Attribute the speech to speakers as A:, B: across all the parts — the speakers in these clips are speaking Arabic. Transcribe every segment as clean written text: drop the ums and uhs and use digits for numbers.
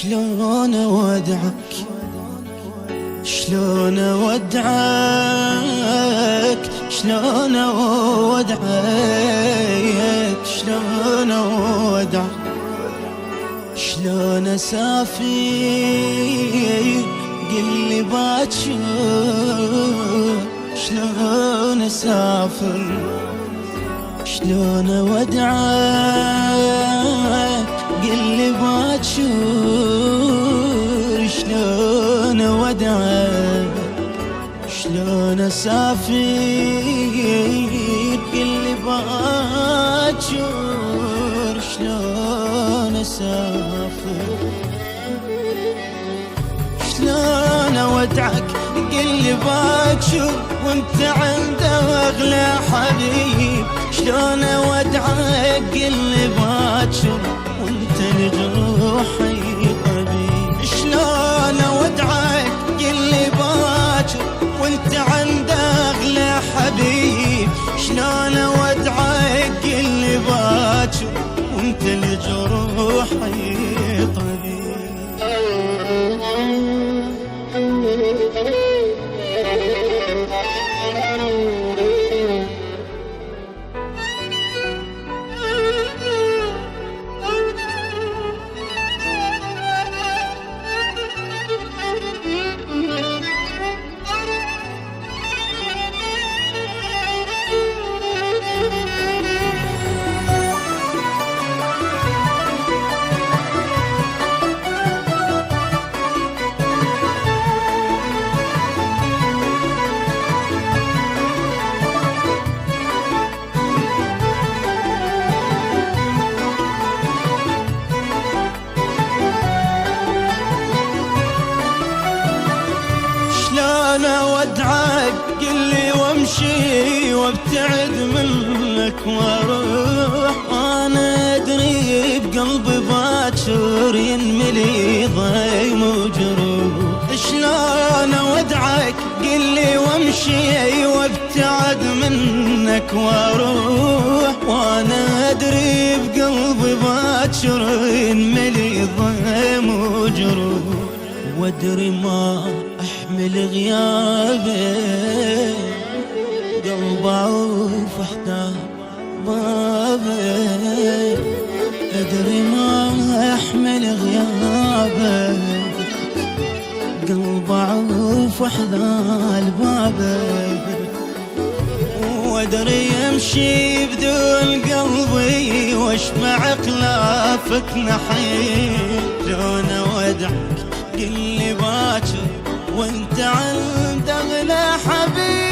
A: شلون اودعك شلون اودعك شلون اودعك شلون اودعك شلون اسافر قلي باكر شلون اسافر شلون اودعك قلي باكر شلون اودعك شلون اسافر قلي باكر شلون اسافر شلون اودعك قلي باكر وانت عند اغلى حبيب شلون اودعك قلي باكر وانت لجروحي طبيب شلون اودعك قلي باكر وانت عند اغلى حبيب شلون اودعك قلي باكر وانت لجروحي طبيب شلون اودعك قلي وامشي وابتعد منك واروح وانا ادري بقلبي باكر ينملي ضيم وجروح شلون اودعك قلي وامشي وابتعد منك واروح وانا ادري بقلبي باكر ينملي ضيم وجروح وادري ما احمل غيابك قلب عوف احتار بابك ادري ما احمل غيابك قلب عوف احذال بابك وادري امشي بدون قلبي واشمع خلافك نحيل شلون اودعك قلي باكر وانت عند اغلى حبيب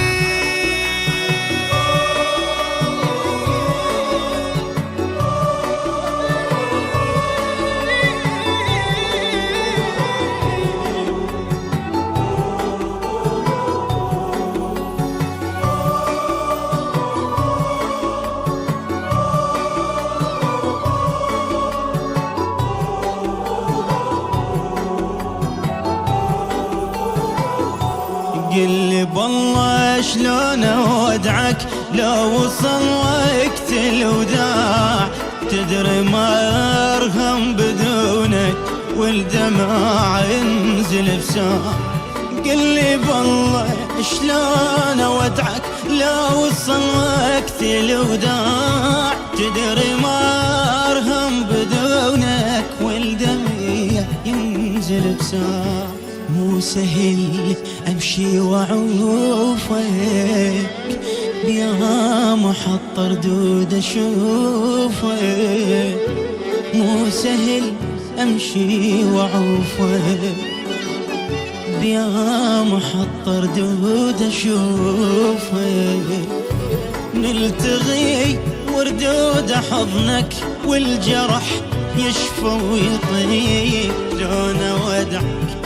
A: قلي بالله شلون اودعك لو وصل وقت الوداع تدري ما ارهم بدونك والدمع ينزل بساع قلي بالله شلون اودعك لو وصل وقت الوداع تدري ما ارهم بدونك والدمع ينزل بساع مو سهل امشي واعوفك يا محطر دود اشوفك مو سهل امشي واعوفك يا محطر دود اشوفك نلتغي وردود حضنك والجرح يشفى ويطيب شلون اودعك